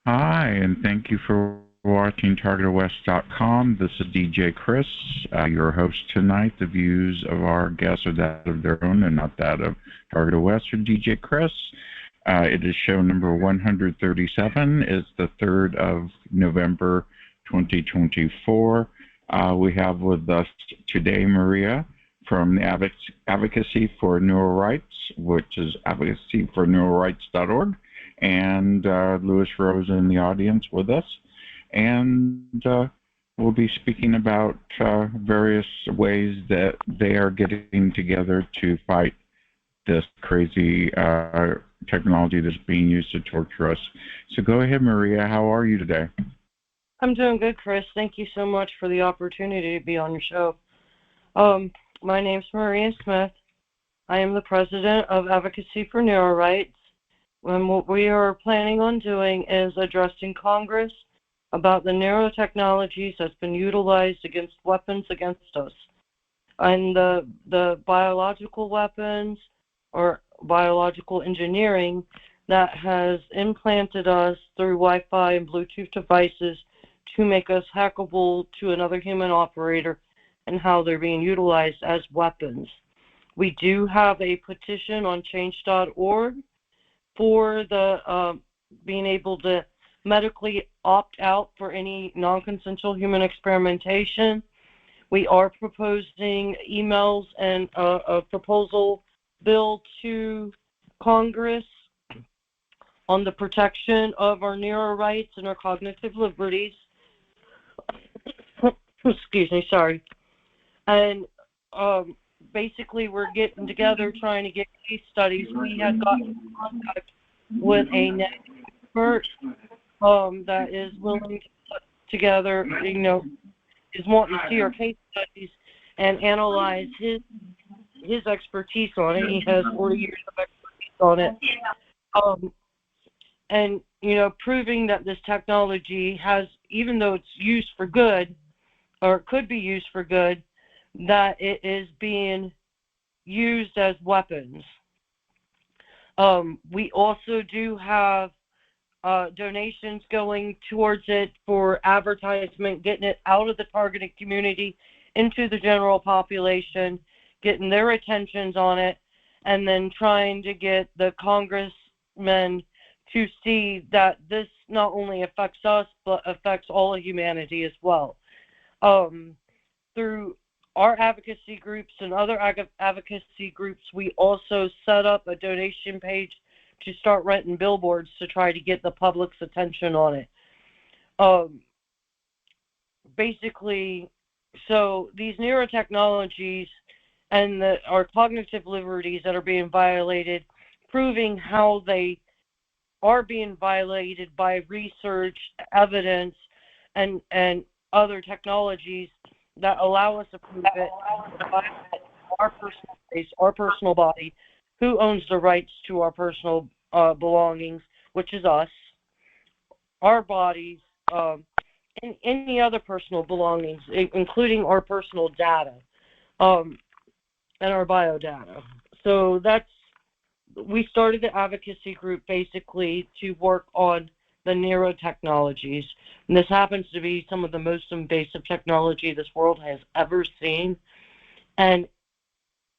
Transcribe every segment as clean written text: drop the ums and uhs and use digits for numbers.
Hi, and thank you for watching TargetedWest.com. This is DJ Chris, your host tonight. The views of our guests are that of their own and not that of Targeted West or DJ Chris. It is show number 137. It's the 3rd of November, 2024. We have with us today Maria from the Advocacy for Neuro Rights, which is advocacyforneurorights.org. And Lewis Rowe is in the audience with us, and we'll be speaking about various ways that they are getting together to fight this crazy technology that's being used to torture us. So go ahead, Maria. How are you today? I'm doing good, Chris. Thank you so much for the opportunity to be on your show. My name's Maria Smith. I am the president of Advocacy for Neuro Rights. And what we are planning on doing is addressing Congress about the neurotechnologies that's been utilized against weapons against us. And the biological weapons or biological engineering that has implanted us through Wi-Fi and Bluetooth devices to make us hackable to another human operator and how they're being utilized as weapons. We do have a petition on change.org for the being able to medically opt out for any non-consensual human experimentation. We are proposing emails and a proposal bill to Congress on the protection of our neuro rights and our cognitive liberties. Excuse me, sorry. And basically, we're getting together trying to get case studies. We had gotten in contact with an expert that is willing to put together, is wanting to see our case studies and analyze his expertise on it. He has 40 years of expertise on it. And, proving that this technology has, even though it's used for good, or it could be used for good, that it is being used as weapons. We also do have donations going towards it for advertisement, getting it out of the targeted community into the general population, getting their attentions on it, and then trying to get the congressmen to see that this not only affects us, but affects all of humanity as well. Through our advocacy groups and other advocacy groups, we also set up a donation page to start renting billboards to try to get the public's attention on it. Basically, so these neurotechnologies and our cognitive liberties that are being violated, proving how they are being violated by research, evidence, and other technologies that allow us to prove it, our personal space, our personal body, who owns the rights to our personal belongings, which is us, our bodies, and any other personal belongings, including our personal data, and our biodata. So we started the advocacy group basically to work on the neurotechnologies. And this happens to be some of the most invasive technology this world has ever seen. And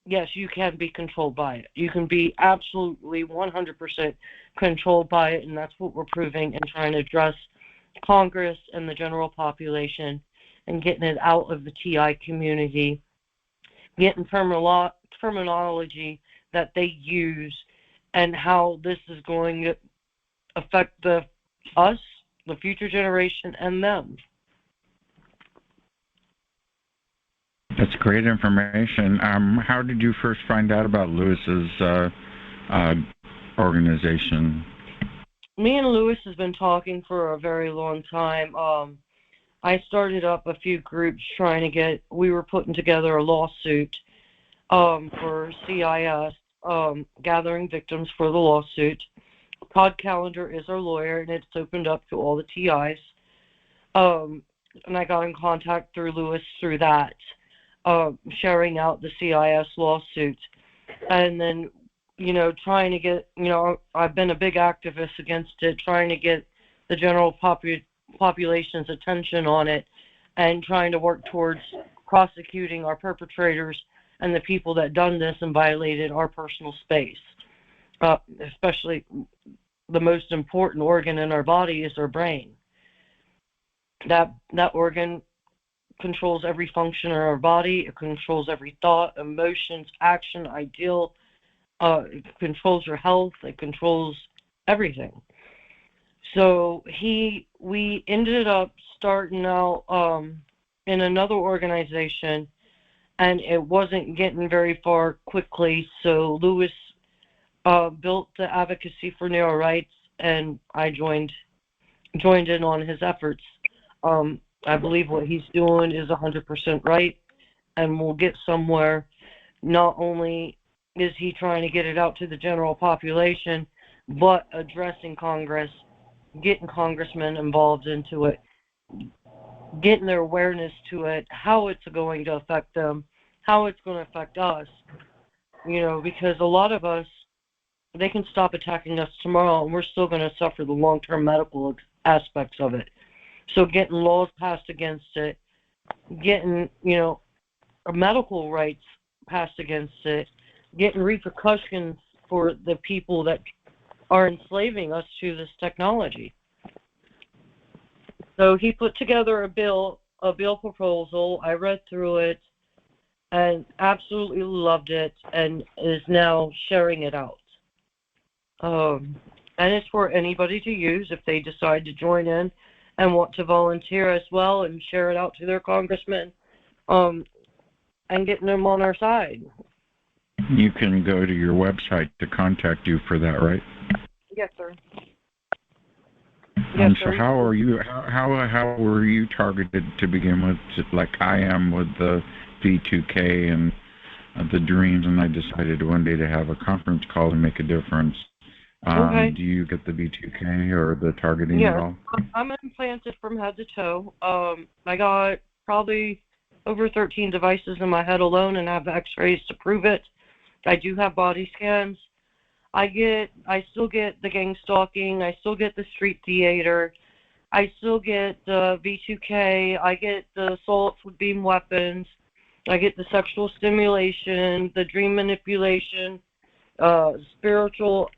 yes, you can be controlled by it. You can be absolutely 100% controlled by it, and that's what we're proving and trying to address Congress and the general population and getting it out of the TI community, getting terminology that they use and how this is going to affect us, the future generation, and them. That's great information. How did you first find out about Lewis's organization? Me and Lewis has been talking for a very long time. I started up a few groups we were putting together a lawsuit for CIS, gathering victims for the lawsuit. Todd Callender is our lawyer, and it's opened up to all the TIs. And I got in contact through Lewis through that, sharing out the CIS lawsuit. And then, trying to get, I've been a big activist against it, trying to get the general population's attention on it and trying to work towards prosecuting our perpetrators and the people that done this and violated our personal space. Especially the most important organ in our body is our brain. That organ controls every function in our body. It controls every thought, emotions, action, ideal. It controls your health. It controls everything. So we ended up starting out in another organization, and it wasn't getting very far quickly. So Lewis built the advocacy for neuro rights, and I joined in on his efforts. I believe what he's doing is 100% right, and we'll get somewhere. Not only is he trying to get it out to the general population, but addressing Congress, getting congressmen involved into it, getting their awareness to it, how it's going to affect them, how it's going to affect us. Because a lot of us, they can stop attacking us tomorrow, and we're still going to suffer the long-term medical aspects of it. So getting laws passed against it, getting, medical rights passed against it, getting repercussions for the people that are enslaving us to this technology. So he put together a bill proposal. I read through it and absolutely loved it, and is now sharing it out. And it's for anybody to use if they decide to join in and want to volunteer as well and share it out to their congressmen, and getting them on our side. You can go to your website to contact you for that, right? Yes, sir. So how are you? How were you targeted to begin with? Just like I am with the V2K and the dreams, and I decided one day to have a conference call to make a difference. Okay. Do you get the V2K or the targeting at all? I'm implanted from head to toe. I got probably over 13 devices in my head alone, and I have X-rays to prove it. I do have body scans. I still get the gang stalking. I still get the street theater. I still get the V2K. I get the assaults with beam weapons. I get the sexual stimulation, the dream manipulation, spiritual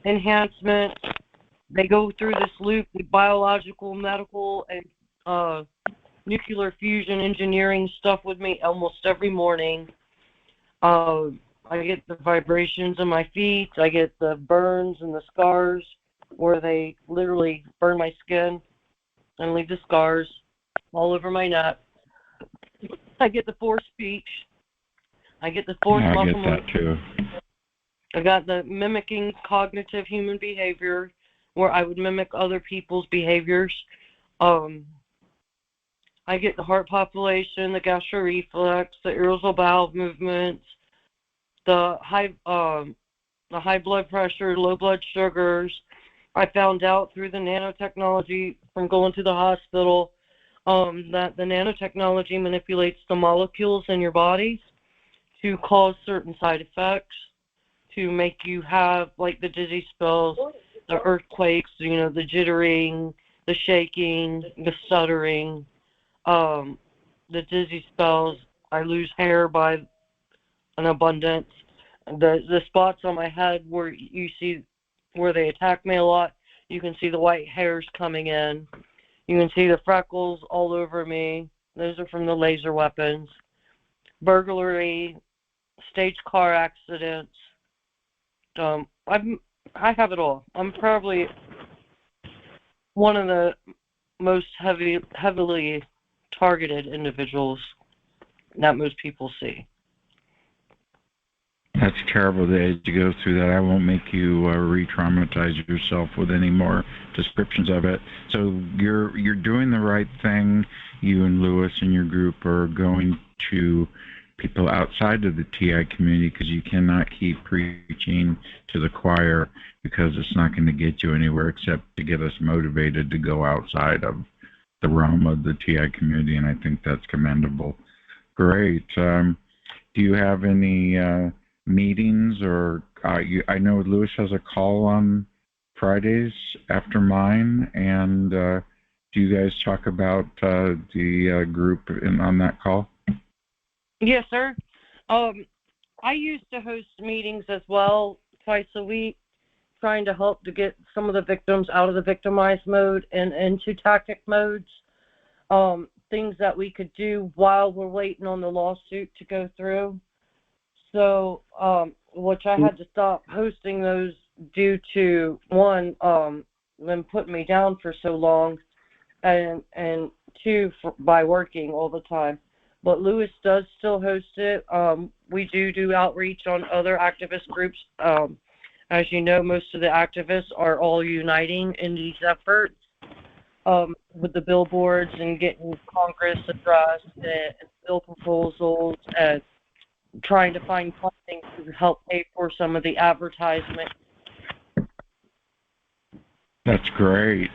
enhancement. They go through this loop with biological, medical, and nuclear fusion engineering stuff with me almost every morning. I get the vibrations in my feet. I get the burns and the scars where they literally burn my skin and leave the scars all over my neck. I get the forced speech. I get the forced muscle movement. I get that too. I got the mimicking cognitive human behavior, where I would mimic other people's behaviors. I get the heart population, the gastroreflex, the irritable bowel movements, the high blood pressure, low blood sugars. I found out through the nanotechnology from going to the hospital that the nanotechnology manipulates the molecules in your body to cause certain side effects, to make you have like the dizzy spells, the earthquakes, the jittering, the shaking, the stuttering, the dizzy spells. I lose hair by an abundance. The spots on my head where you see where they attack me a lot, you can see the white hairs coming in. You can see the freckles all over me. Those are from the laser weapons. Burglary, staged car accidents. I have it all. I'm probably one of the most heavily targeted individuals that most people see. That's terrible that you go through that. I won't make you re-traumatize yourself with any more descriptions of it. So you're doing the right thing. You and Lewis and your group are going to people outside of the TI community, because you cannot keep preaching to the choir, because it's not going to get you anywhere except to get us motivated to go outside of the realm of the TI community, and I think that's commendable. Great. Do you have any meetings, or I know Lewis has a call on Fridays after mine, and do you guys talk about the group on that call? Yes, sir. I used to host meetings as well twice a week, trying to help to get some of the victims out of the victimized mode and into tactic modes. Things that we could do while we're waiting on the lawsuit to go through. So, which I had to stop hosting those due to, one, them putting me down for so long, and two, by working all the time. But Lewis does still host it. We do outreach on other activist groups. As you know, most of the activists are all uniting in these efforts with the billboards and getting Congress addressed and bill proposals and trying to find funding to help pay for some of the advertisement. That's great.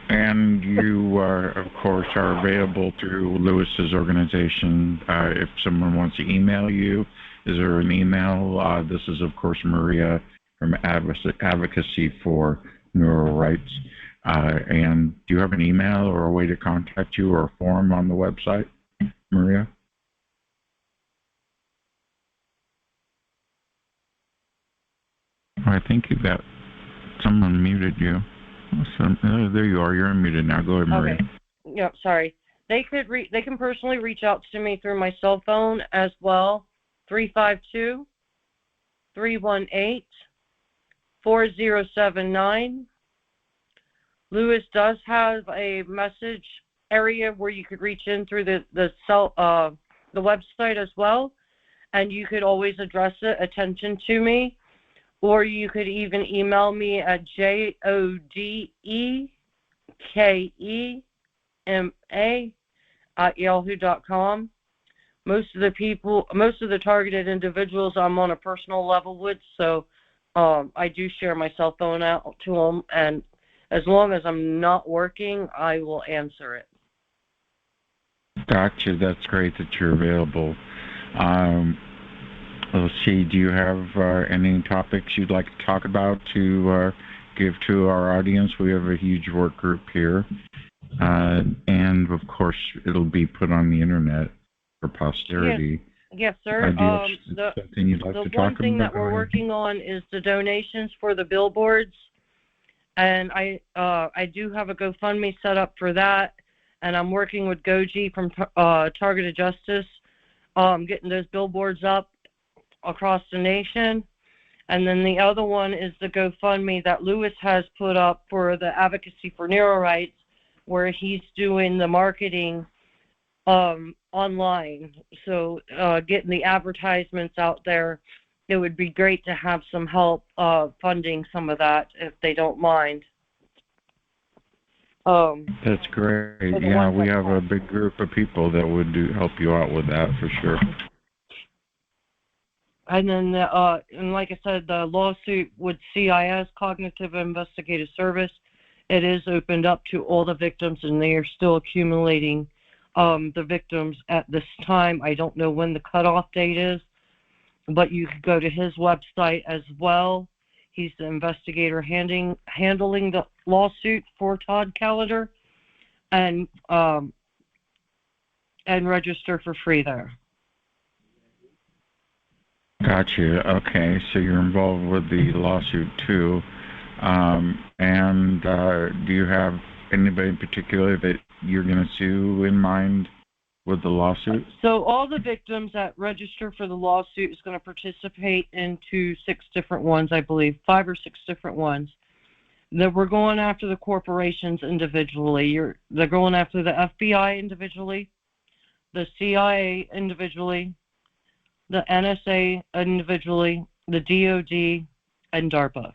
And you, of course, are available through Lewis's organization. If someone wants to email you, is there an email? This is, of course, Maria from Advocacy for Neuro Rights. And do you have an email or a way to contact you or a form on the website, Maria? I think you got someone muted you. There you are. You're unmuted now. Go ahead, Maria. Okay. Yeah, sorry. They can personally reach out to me through my cell phone as well. 352-318-4079. Lewis does have a message area where you could reach in through the website as well, and you could always address it, attention to me, or you could even email me at jodekema@yahoo.com. Most of the targeted individuals I'm on a personal level with, so I do share my cell phone out to them, and as long as I'm not working, I will answer it. Gotcha. That's great that you're available. Let's see, do you have any topics you'd like to talk about to give to our audience? We have a huge work group here. And, of course, it'll be put on the Internet for posterity. Yes, sir. Something you'd like to talk about? The one thing that we're working on is the donations for the billboards. And I do have a GoFundMe set up for that. And I'm working with Goji from Targeted Justice, getting those billboards up across the nation. And then the other one is the GoFundMe that Lewis has put up for the advocacy for neuro rights, where he's doing the marketing online. So getting the advertisements out there, it would be great to have some help funding some of that if they don't mind. That's great. Yeah, we have a big group of people that would help you out with that for sure. And then, and like I said, the lawsuit with CIS, Cognitive Investigative Service, it is opened up to all the victims, and they are still accumulating the victims at this time. I don't know when the cutoff date is, but you could go to his website as well. He's the investigator handling the lawsuit for Todd Callender, and register for free there. Gotcha. Okay, so you're involved with the lawsuit too. And do you have anybody in particular that you're going to sue in mind with the lawsuit? So all the victims that register for the lawsuit is going to participate into 6 different ones, I believe, 5 or 6 different ones. That we're going after the corporations individually. They're going after the FBI individually, the CIA individually, the NSA individually, the DOD, and DARPA.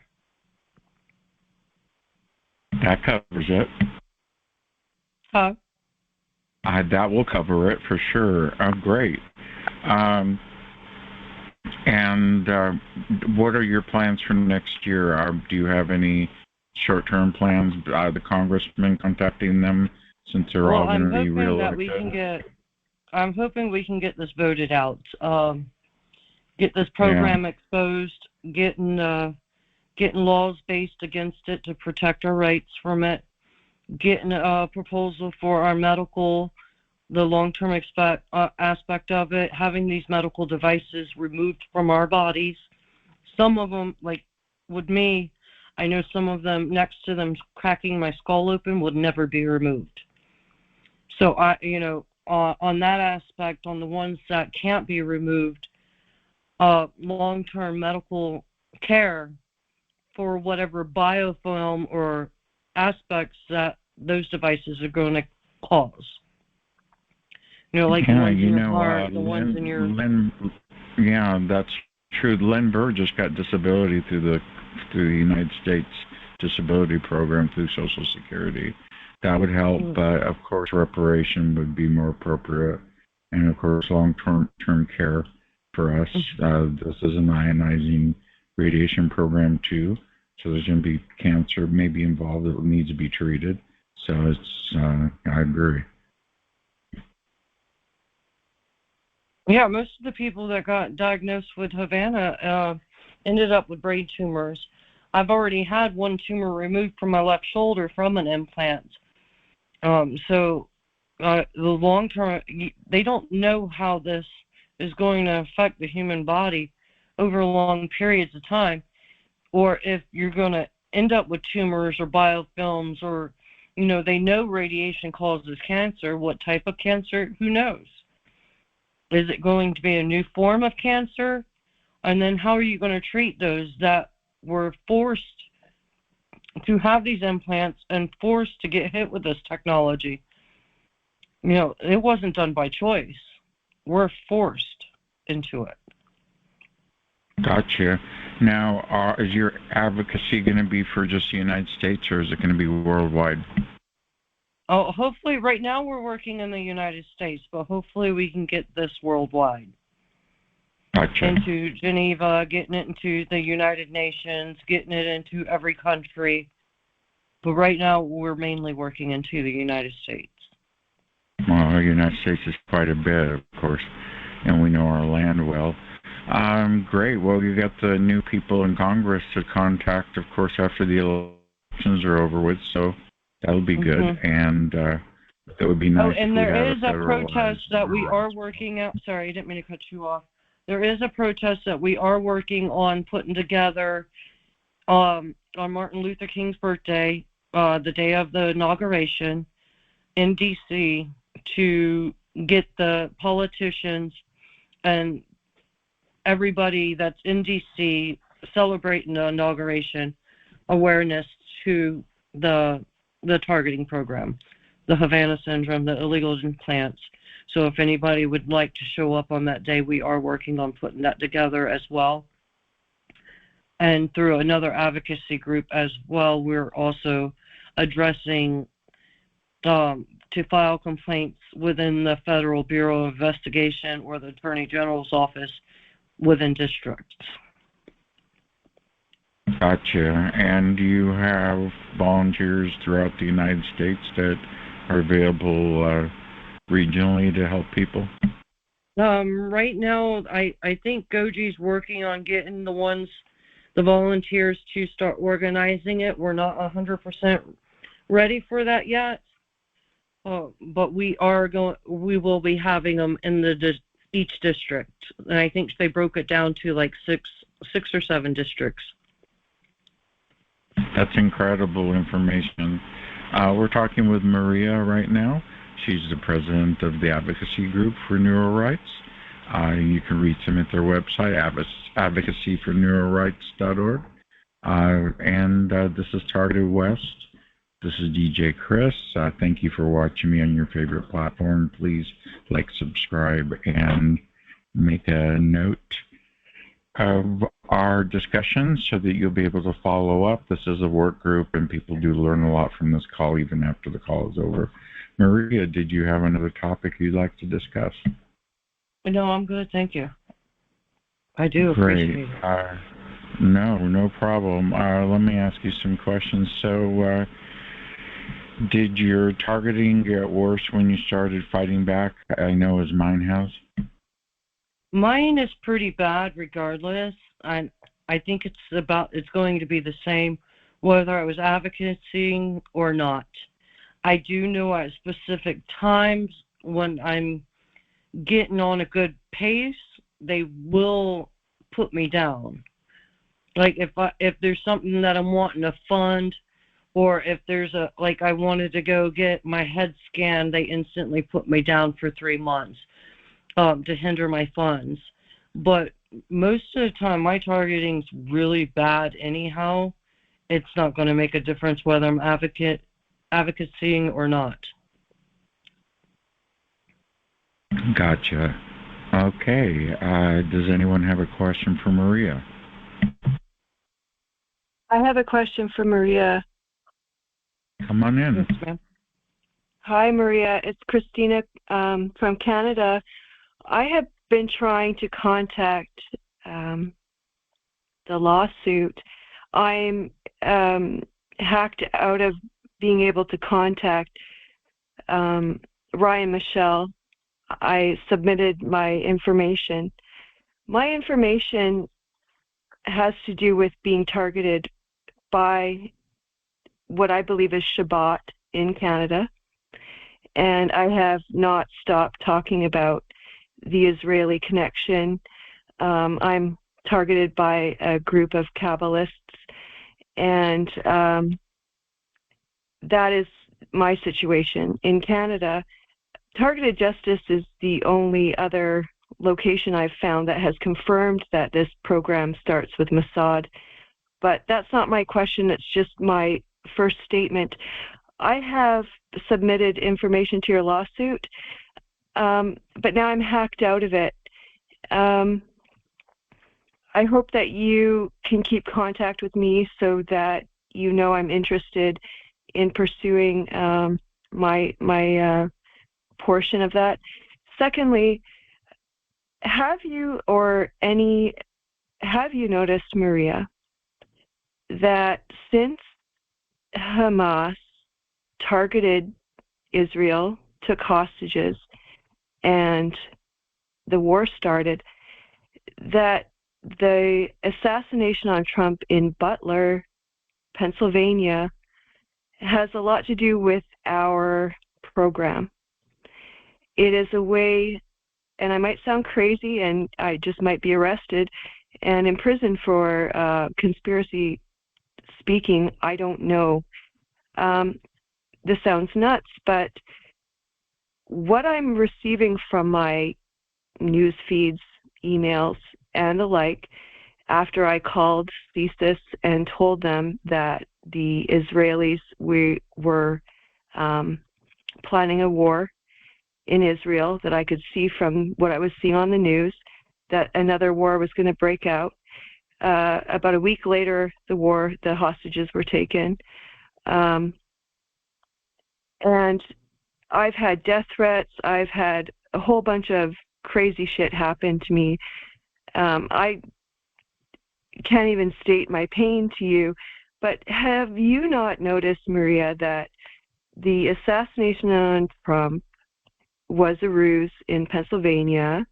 That covers it. Huh? That will cover it for sure. Great. And what are your plans for next year? Do you have any short-term plans? The congressmen contacting them since they're all going to be reelected? I'm hoping we can get this voted out. Get this program exposed. Getting getting laws based against it to protect our rights from it, getting a proposal for our medical, the long-term aspect of it, having these medical devices removed from our bodies. Some of them, like with me, I know some of them next to them cracking my skull open would never be removed. So on that aspect, on the ones that can't be removed, long-term medical care for whatever biofilm or aspects that those devices are going to cause. Like the ones in your heart, the ones in your... Yeah, that's true. Len Burr just got disability through the United States Disability Program through Social Security. That would help, but of course reparation would be more appropriate. And of course long-term care for us. This is an ionizing radiation program too. So there's going to be cancer maybe involved that needs to be treated. So it's, I agree. Yeah, most of the people that got diagnosed with Havana ended up with brain tumors. I've already had one tumor removed from my left shoulder from an implant. So the long term, they don't know how this is going to affect the human body over long periods of time, or if you're going to end up with tumors or biofilms, or, they know radiation causes cancer. What type of cancer? Who knows? Is it going to be a new form of cancer? And then how are you going to treat those that were forced to have these implants and forced to get hit with this technology? It wasn't done by choice. We're forced into it. Gotcha. Now, is your advocacy going to be for just the United States, or is it going to be worldwide? Oh, hopefully, right now we're working in the United States, but hopefully we can get this worldwide. Gotcha. Into Geneva, getting it into the United Nations, getting it into every country. But right now we're mainly working into the United States. Well, the United States is quite a bit, of course, and we know our land well. Great. Well, you got the new people in Congress to contact, of course, after the elections are over with, so that'll be good. And that would be nice. Oh, and there is a protest that we are working out. Sorry, I didn't mean to cut you off. There is a protest that we are working on putting together on Martin Luther King's birthday, the day of the inauguration in D.C., to get the politicians and everybody that's in D.C. celebrating the inauguration awareness to the targeting program, the Havana syndrome, the illegal implants. So if anybody would like to show up on that day, we are working on putting that together as well. And through another advocacy group as well, we're also addressing to file complaints within the Federal Bureau of Investigation or the Attorney General's office within districts. Gotcha. And do you have volunteers throughout the United States that are available regionally to help people? Right now, I think Goji's working on getting the volunteers to start organizing it. We're not 100% ready for that yet, but we will be having them in each district. And I think they broke it down to like six or seven districts. That's incredible information. We're talking with Maria right now. She's the president of the advocacy group for neuro rights. You can reach them at their website, advocacyforneurorights.org. And this is Targeted West. This is DJ Chris. Thank you for watching me on your favorite platform. Please like, subscribe, and make a note of our discussion so that you'll be able to follow up. This is a work group, and people do learn a lot from this call even after the call is over. Maria, did you have another topic you'd like to discuss? No, I'm good. Thank you. I do appreciate it. No problem. Let me ask you some questions. So, did your targeting get worse when you started fighting back? I know as mine has. Mine is pretty bad regardless. I think it's going to be the same whether I was advocating or not. I do know at specific times when I'm getting on a good pace, they will put me down. Like if there's something that I'm wanting to fund, or if there's I wanted to go get my head scanned, they instantly put me down for 3 months to hinder my funds. But most of the time, my targeting's really bad anyhow. It's not going to make a difference whether I'm advocacying or not. Gotcha. Okay. Does anyone have a question for Maria? I have a question for Maria. Come on in. Yes, ma'am. Hi, Maria. It's Christina from Canada. I have been trying to contact the lawsuit. I'm hacked out of being able to contact Ryan Michelle. I submitted my information. My information has to do with being targeted by what I believe is Shabbat in Canada. And I have not stopped talking about the Israeli connection. I'm targeted by a group of Kabbalists, and that is my situation. In Canada, Targeted Justice is the only other location I've found that has confirmed that this program starts with Mossad. But that's not my question, it's just my first statement. I have submitted information to your lawsuit, but now I'm hacked out of it. I hope that you can keep contact with me so that you know I'm interested in pursuing my portion of that. Secondly, have you noticed, Maria, that since Hamas targeted Israel, took hostages, and the war started, that the assassination on Trump in Butler, Pennsylvania, has a lot to do with our program? It is a way, and I might sound crazy, and I just might be arrested and imprisoned for conspiracy speaking. I don't know. This sounds nuts, but what I'm receiving from my news feeds, emails, and the like, after I called CSIS and told them that the Israelis were planning a war in Israel, that I could see from what I was seeing on the news, that another war was going to break out. About a week later, the hostages were taken. And I've had death threats. I've had a whole bunch of crazy shit happen to me. I can't even state my pain to you, but have you not noticed, Maria, that the assassination on Trump was a ruse in Pennsylvania,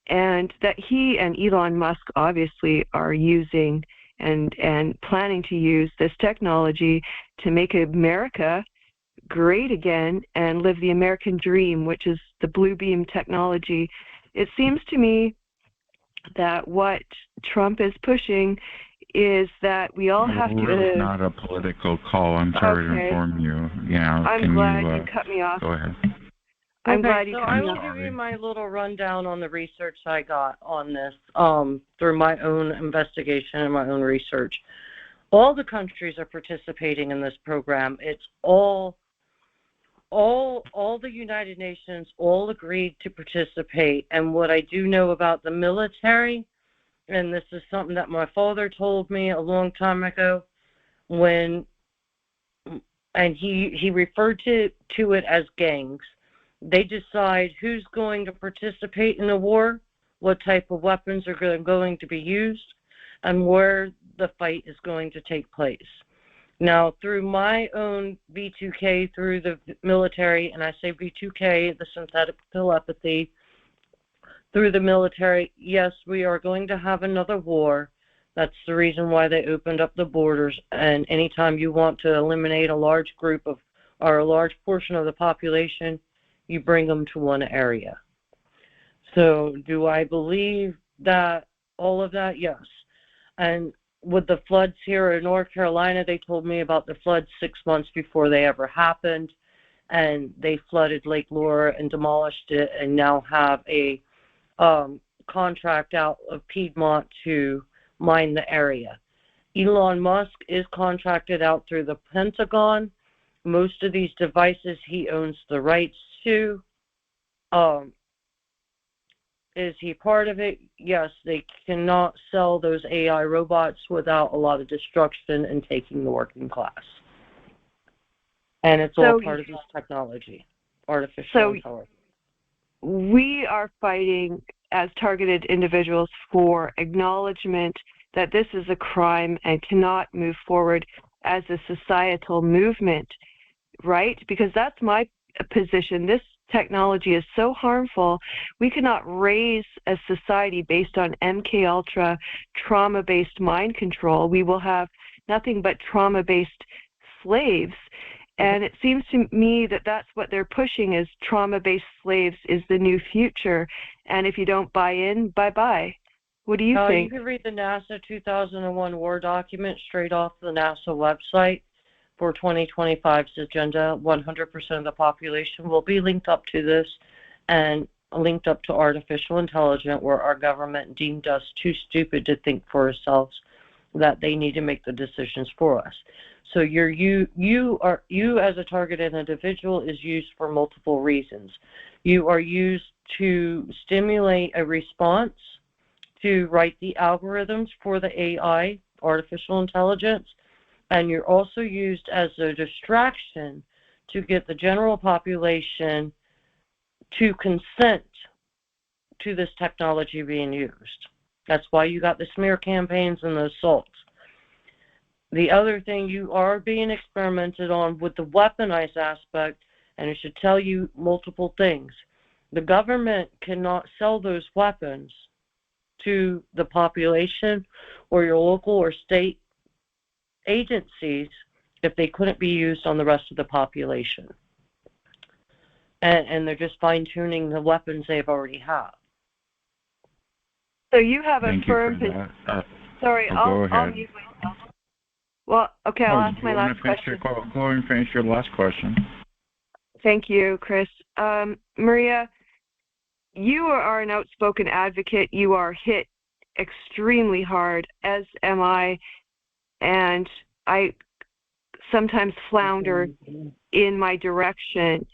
and that he and Elon Musk obviously are using and planning to use this technology to make America great again and live the American dream, which is the blue beam technology? It seems to me that what Trump is pushing is that we all have to... It's not a political call. I'm sorry to inform you. I'm glad you cut me off. Go ahead. I'm glad you so cut I me will off. give you my little rundown on the research I got on this through my own investigation and my own research. All the countries are participating in this program. It's all the United Nations all agreed to participate. And what I do know about the military, and this is something that my father told me a long time ago, and he referred to it as gangs. They decide who's going to participate in the war, what type of weapons are going to be used, and where the fight is going to take place. Now, through my own V2K, through the military, and I say V2K, the synthetic telepathy, through the military, yes, we are going to have another war. That's the reason why they opened up the borders. And anytime you want to eliminate a large group of, or a large portion of the population, you bring them to one area. So do I believe that all of that? Yes. And with the floods here in North Carolina, they told me about the floods 6 months before they ever happened. And they flooded Lake Laura and demolished it, and now have a contract out of Piedmont to mine the area. Elon Musk is contracted out through the Pentagon. Most of these devices he owns the rights to. Is he part of it? Yes, they cannot sell those AI robots without a lot of destruction and taking the working class. And it's all part of this technology, artificial intelligence. We are fighting as targeted individuals for acknowledgement that this is a crime and cannot move forward as a societal movement, right? Because that's my position. This technology is so harmful, we cannot raise a society based on MKUltra trauma-based mind control. We will have nothing but trauma-based slaves. And it seems to me that that's what they're pushing, is trauma-based slaves is the new future. And if you don't buy in, bye-bye. What do you think? You can read the NASA 2001 War document straight off the NASA website for 2025's agenda. 100% of the population will be linked up to this and linked up to artificial intelligence, where our government deemed us too stupid to think for ourselves, that they need to make the decisions for us. So you as a targeted individual is used for multiple reasons. You are used to stimulate a response, to write the algorithms for the AI, artificial intelligence, and you're also used as a distraction to get the general population to consent to this technology being used. That's why you got the smear campaigns and the assaults. The other thing, you are being experimented on with the weaponized aspect, and it should tell you multiple things. The government cannot sell those weapons to the population or your local or state agencies if they couldn't be used on the rest of the population. And they're just fine-tuning the weapons they've already have. So you have a Thank firm you for that. Sorry, go ahead. I'll mute myself. Well, okay, I'll ask my last question. Go and finish your last question. Thank you, Chris. Maria, you are an outspoken advocate. You are hit extremely hard, as am I, and I sometimes flounder in my direction.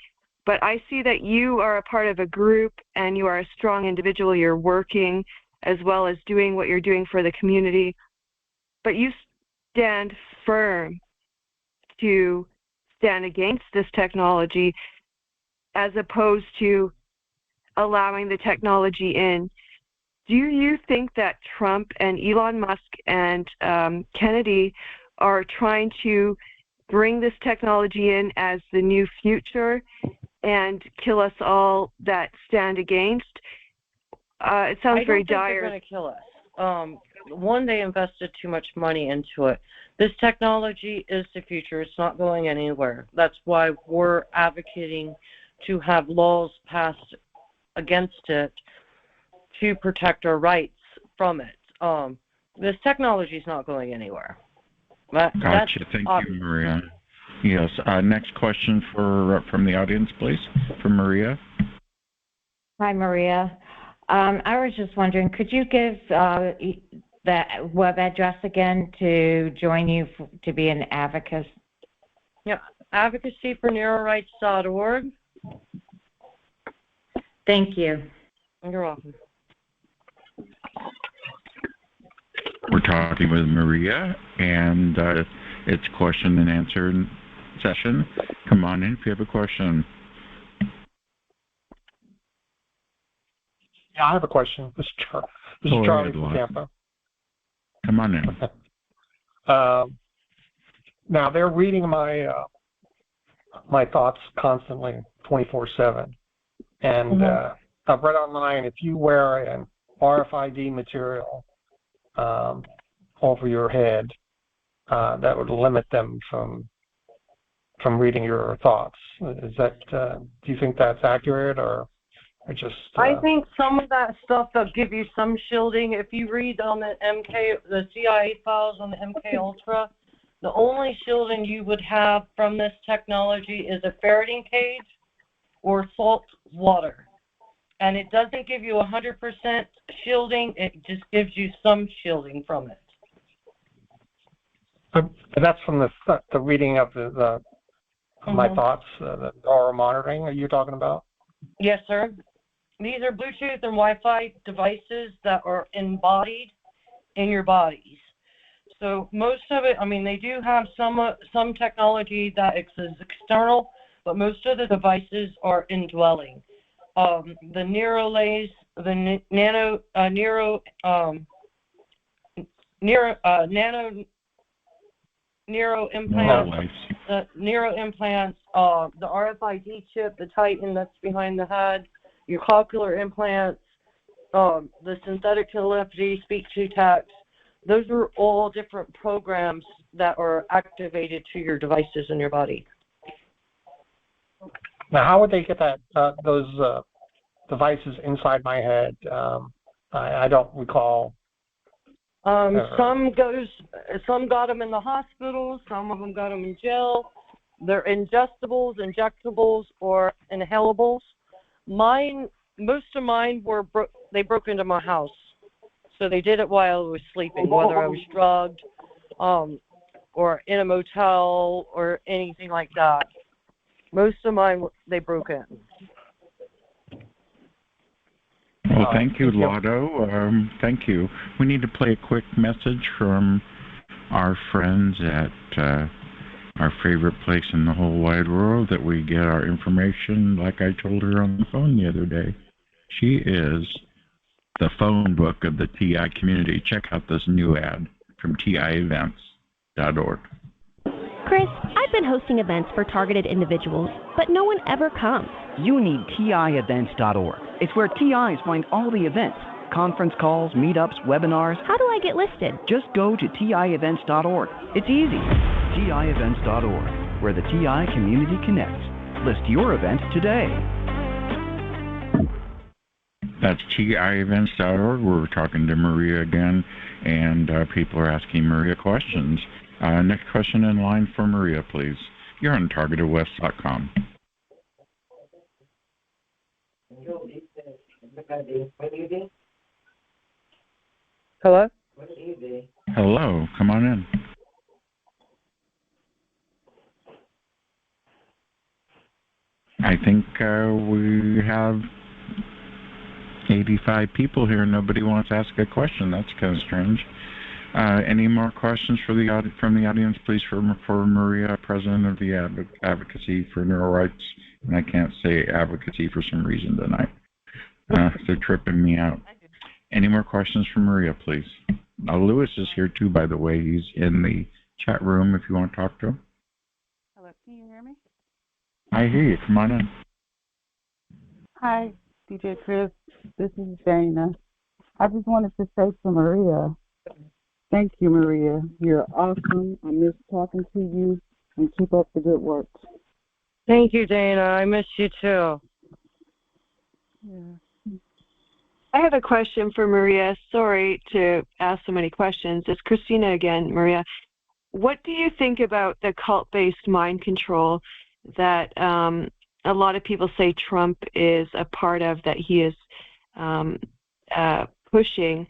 But I see that you are a part of a group and you are a strong individual. You're working as well as doing what you're doing for the community. But you stand firm to stand against this technology as opposed to allowing the technology in. Do you think that Trump and Elon Musk and Kennedy are trying to bring this technology in as the new future and kill us all that stand against? It sounds very dire. I don't think they're going to kill us. One, they invested too much money into it. This technology is the future. It's not going anywhere. That's why we're advocating to have laws passed against it to protect our rights from it. This technology is not going anywhere. Gotcha. Thank you, Maria. Yes. Next question from the audience, please, for Maria. Hi, Maria. I was just wondering, could you give the web address again to join you to be an advocate? Yeah, advocacyforneurorights.org. Thank you. You're welcome. We're talking with Maria, and it's question and answer session. Come on in if you have a question. Yeah, I have a question. This is Charlie from Tampa. Come on in. Now they're reading my thoughts constantly, 24/7, and I've read online if you wear an RFID material over your head that would limit them from reading your thoughts. Is that? Do you think that's accurate, or just? I think some of that stuff will give you some shielding. If you read on the CIA files on the MK Ultra, the only shielding you would have from this technology is a ferreting cage or salt water. And it doesn't give you 100% shielding, it just gives you some shielding from it. That's from the reading of the my thoughts, the neuro monitoring are you talking about? Yes, sir. These are Bluetooth and Wi-Fi devices that are embodied in your bodies. So most of it, I mean, they do have some technology that is external, but most of the devices are indwelling. The neurolays, the neuro implants, the neuro implants, the RFID chip, the Titan that's behind the head, your cochlear implants, the synthetic telepathy, speech-to-text. Those are all different programs that are activated to your devices in your body. Now, how would they get those devices inside my head? I don't recall. Some got them in the hospital. Some of them got them in jail. They're ingestibles, injectables, or inhalables. Most of mine they broke into my house. So they did it while I was sleeping, whether I was drugged, or in a motel or anything like that. Most of mine, they broke in. Well, thank you, Lotto. Thank you. We need to play a quick message from our friends at our favorite place in the whole wide world that we get our information, like I told her on the phone the other day. She is the phone book of the TI community. Check out this new ad from TIEvents.org. Chris, I've been hosting events for targeted individuals, but no one ever comes. You need TIEvents.org. It's where TIs find all the events, conference calls, meetups, webinars. How do I get listed? Just go to TIEvents.org. It's easy. TIEvents.org, where the TI community connects. List your event today. That's TIEvents.org. We're talking to Maria again, and people are asking Maria questions. Next question in line for Maria, please. You're on TargetedWest.com. Hello? Hello, come on in. I think we have 85 people here. Nobody wants to ask a question. That's kind of strange. Any more questions from the audience, please, for Maria, president of the Advocacy for Neuro Rights? And I can't say advocacy for some reason tonight. They're tripping me out. Any more questions for Maria, please? Lewis is here too, by the way. He's in the chat room if you want to talk to him. Hello, can you hear me? I hear you. Come on in. Hi, DJ Chris. This is Dana. I just wanted to say to Maria, thank you, Maria. You're awesome. I miss talking to you, and keep up the good work. Thank you, Dana. I miss you too. Yeah. I have a question for Maria. Sorry to ask so many questions. It's Christina again, Maria. What do you think about the cult-based mind control that a lot of people say Trump is a part of, that he is pushing?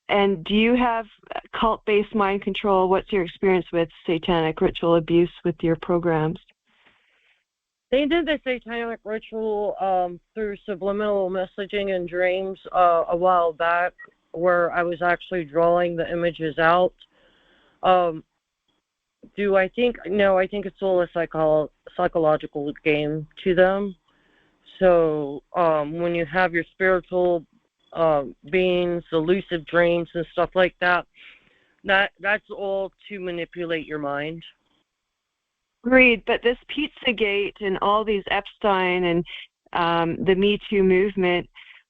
And do you have cult-based mind control? What's your experience with satanic ritual abuse with your programs? They did the satanic ritual through subliminal messaging and dreams a while back, where I was actually drawing the images out. Do I think? No, I think it's all a psychological game to them. So when you have your spiritual beings, the lucid dreams and stuff like that, that's all to manipulate your mind. Agreed, but this Pizzagate and all these Epstein and the Me Too movement,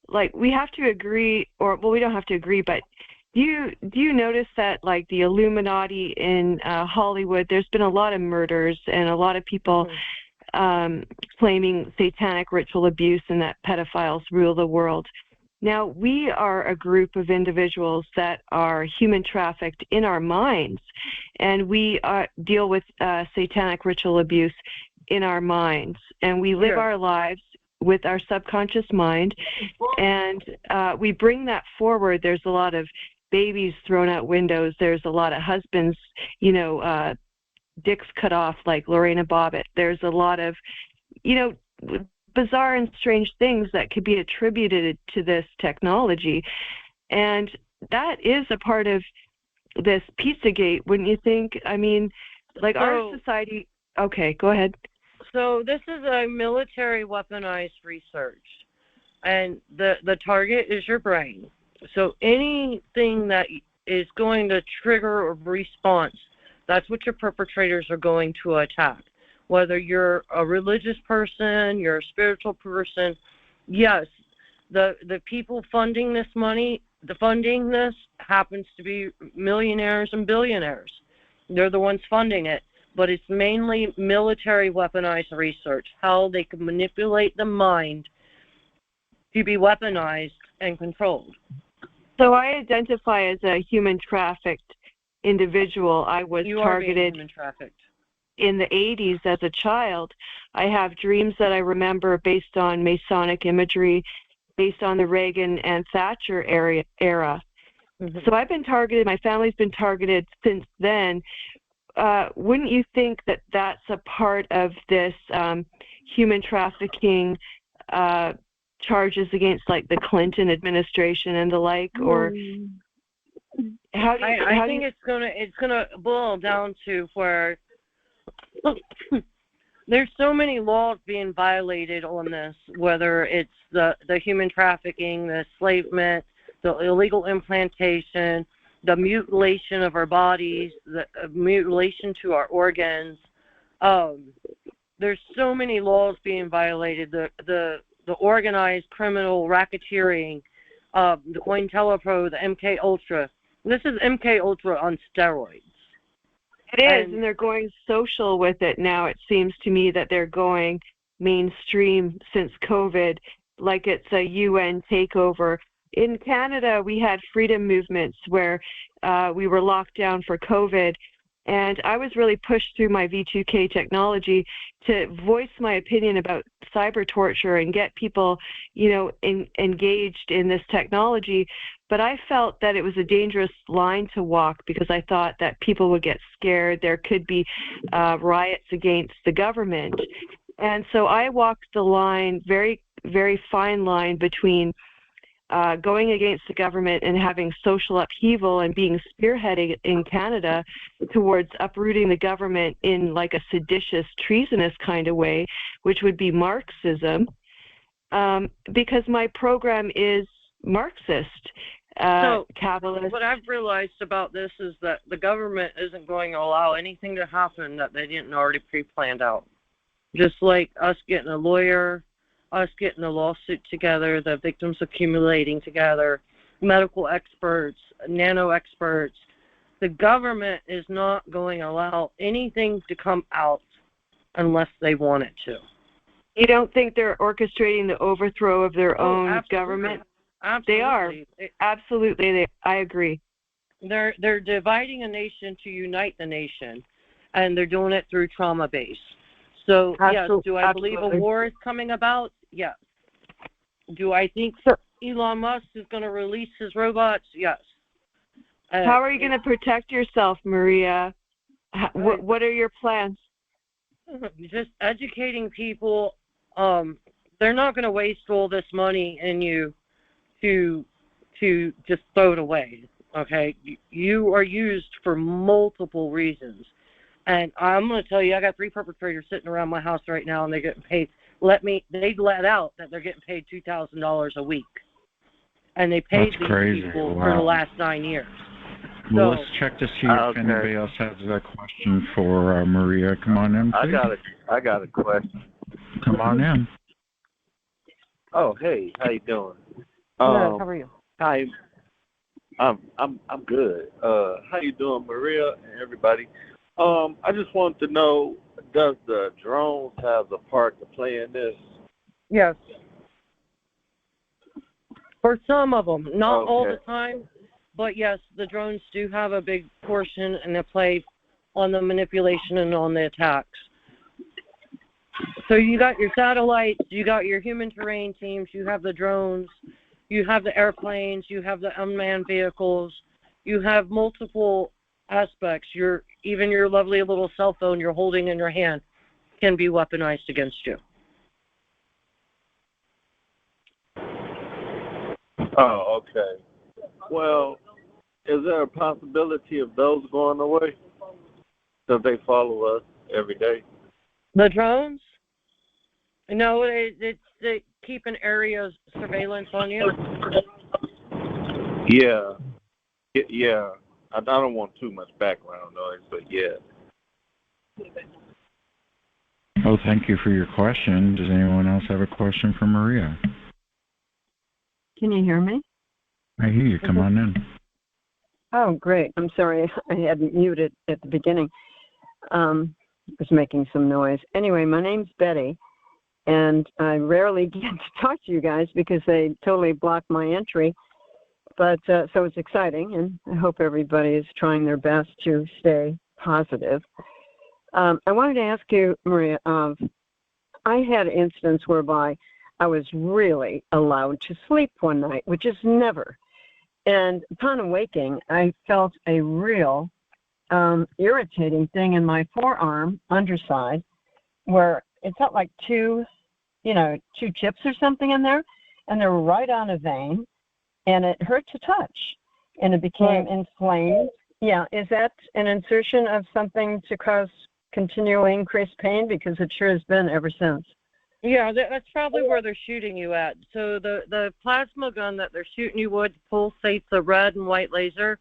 like, we have to agree, or, well, we don't have to agree, but Do you notice that, like, the Illuminati in Hollywood, there's been a lot of murders and a lot of people claiming satanic ritual abuse and that pedophiles rule the world. Now, we are a group of individuals that are human trafficked in our minds, and we deal with satanic ritual abuse in our minds, and we live our lives with our subconscious mind, and we bring that forward. There's a lot of babies thrown out windows. There's a lot of husbands, dicks cut off like Lorena Bobbitt. There's a lot of, bizarre and strange things that could be attributed to this technology. And that is a part of this Pizzagate, wouldn't you think? I mean, like, our society... Okay, go ahead. So this is a military weaponized research, and the target is your brain. So anything that is going to trigger a response, that's what your perpetrators are going to attack. Whether you're a religious person, you're a spiritual person, yes, the people funding this happens to be millionaires and billionaires. They're the ones funding it. But it's mainly military weaponized research, how they can manipulate the mind to be weaponized and controlled. So I identify as a human trafficked individual. I was targeted human trafficked in the 80s as a child. I have dreams that I remember based on Masonic imagery, based on the Reagan and Thatcher era. Mm-hmm. So I've been targeted. My family's been targeted since then. Wouldn't you think that that's a part of this human trafficking charges against, like, the Clinton administration and the like, or how do you? I think it's gonna boil down to where there's so many laws being violated on this, whether it's the human trafficking, the enslavement, the illegal implantation, the mutilation of our bodies, the mutilation to our organs. There's so many laws being violated. The organized criminal racketeering, the COINTELPRO, the MK Ultra. This is MK Ultra on steroids. It is, and they're going social with it now. It seems to me that they're going mainstream since COVID, like it's a UN takeover. In Canada, we had freedom movements where we were locked down for COVID, and I was really pushed through my V2K technology to voice my opinion about cyber torture and get people, engaged in this technology. But I felt that it was a dangerous line to walk because I thought that people would get scared. There could be riots against the government. And so I walked the line, very, very fine line between going against the government and having social upheaval and being spearheaded in Canada towards uprooting the government in like a seditious, treasonous kind of way, which would be Marxism, because my program is Marxist, capitalist. What I've realized about this is that the government isn't going to allow anything to happen that they didn't already pre-planned out. Just like us getting a lawyer, us getting a lawsuit together, the victims accumulating together, medical experts, nano experts. The government is not going to allow anything to come out unless they want it to. You don't think they're orchestrating the overthrow of their own government? Absolutely. They are. Absolutely. I agree. They're dividing a nation to unite the nation, and they're doing it through trauma base. So, yes, do I believe a war is coming about? Yes. Do I think Elon Musk is going to release his robots? Yes. How are you going to protect yourself, Maria? What are your plans? Just educating people. They're not going to waste all this money in you to just throw it away, okay? You are used for multiple reasons. And I'm going to tell you, I got 3 perpetrators sitting around my house right now, and they're getting paid. They let out that they're getting paid $2,000 a week. And they paid these people for the last 9 years. Well, let's check to see if anybody else has a question for Maria. Come on in, please. I got a question. Come on in. Oh, hey, how you doing? Good. How are you? Hi. I'm good. How you doing, Maria and everybody? I just want to know, does the drones have the part to play in this? Yes. For some of them, not Okay. all the time, but yes, the drones do have a big portion and they play on the manipulation and on the attacks. So you got your satellites, you got your human terrain teams, you have the drones, you have the airplanes, you have the unmanned vehicles, you have multiple aspects. Even your lovely little cell phone you're holding in your hand can be weaponized against you. Oh, okay. Well, is there a possibility of those going away? Because they follow us every day. The drones? No, they keep an area of surveillance on you. Yeah. Yeah. I don't want too much background noise, but yeah. Oh, thank you for your question. Does anyone else have a question for Maria? Can you hear me? I hear you. Come on in. Oh, great. I'm sorry. I had muted at the beginning. It was making some noise. Anyway, my name's Betty, and I rarely get to talk to you guys because they totally block my entry. But so it's exciting, and I hope everybody is trying their best to stay positive. I wanted to ask you, Maria, I had an instance whereby I was really allowed to sleep one night, which is never. And upon awaking, I felt a real irritating thing in my forearm underside where it felt like two chips or something in there, and they were right on a vein, and it hurt to touch, and it became inflamed. Yeah, is that an insertion of something to cause continual increased pain? Because it sure has been ever since. Yeah, that's probably where they're shooting you at. So the plasma gun that they're shooting you with pulsates a red and white laser,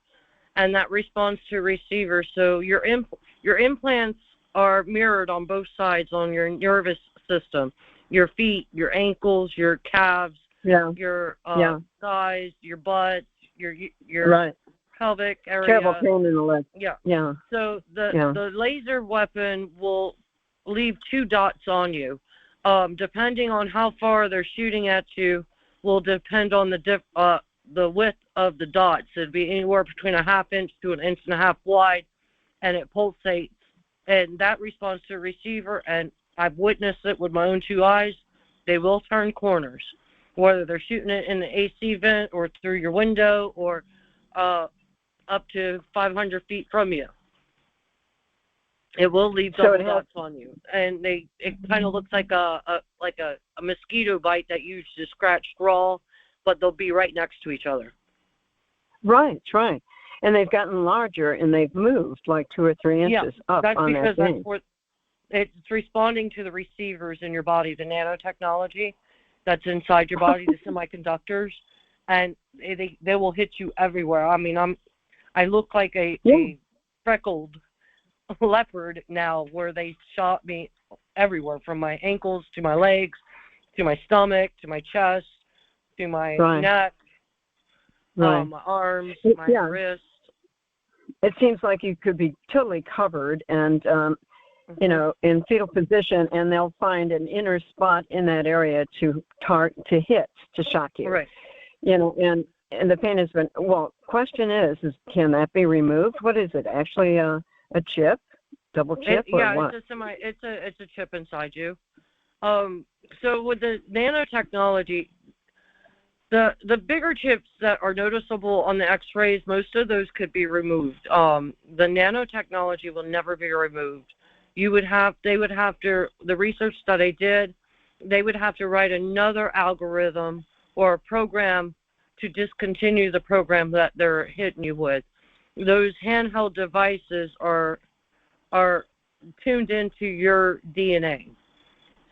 and that responds to receiver. So your implants are mirrored on both sides on your nervous system, your feet, your ankles, your calves, your thighs, your butt, your right. pelvic area. Terrible pain in the leg. Yeah. Yeah. So the laser weapon will leave 2 dots on you. Depending on how far they're shooting at you, will depend on the width of the dots. It'd be anywhere between 1/2 inch to 1.5 inches wide, and it pulsates, and that responds to a receiver. And I've witnessed it with my own 2 eyes. They will turn corners, whether they're shooting it in the AC vent or through your window or up to 500 feet from you. It will leave double dots on you, and it kind of looks like a mosquito bite that you used to scratch raw, but they'll be right next to each other. Right. And they've gotten larger, and they've moved like 2 or 3 inches up on that thing. That's because it's responding to the receivers in your body, the nanotechnology that's inside your body, the semiconductors, and they will hit you everywhere. I mean, I look like a freckled leopard now, where they shot me everywhere, from my ankles to my legs to my stomach to my chest to my neck, my arms, my wrists. It seems like you could be totally covered and in fetal position, and they'll find an inner spot in that area to hit, to shock you. Right. And the pain has been, question is can that be removed? What is it, actually a chip, double chip, or what? It's a chip inside you. So with the nanotechnology, the bigger chips that are noticeable on the X-rays, most of those could be removed. The nanotechnology will never be removed. They would have to, the research that I did, they would have to write another algorithm or a program to discontinue the program that they're hitting you with. Those handheld devices are tuned into your DNA.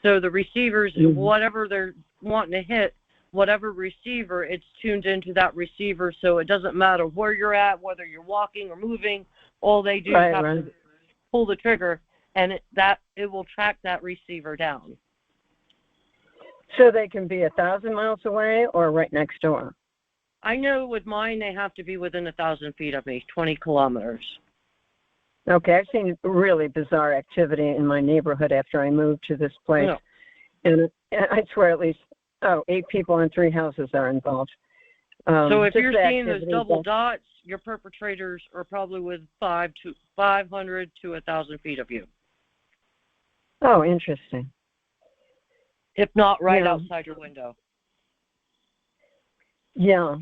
So the receivers, whatever they're wanting to hit, whatever receiver, it's tuned into that receiver, so it doesn't matter where you're at, whether you're walking or moving. All they do is have to pull the trigger, and it will track that receiver down. So they can be 1,000 miles away or right next door? I know with mine, they have to be within 1,000 feet of me, 20 kilometers. Okay, I've seen really bizarre activity in my neighborhood after I moved to this place. No. And I swear at least, 8 people in 3 houses are involved. So if you're seeing activity, those double dots, your perpetrators are probably with 500 to 1,000 feet of you. Oh, interesting. If not right outside your window. Yeah.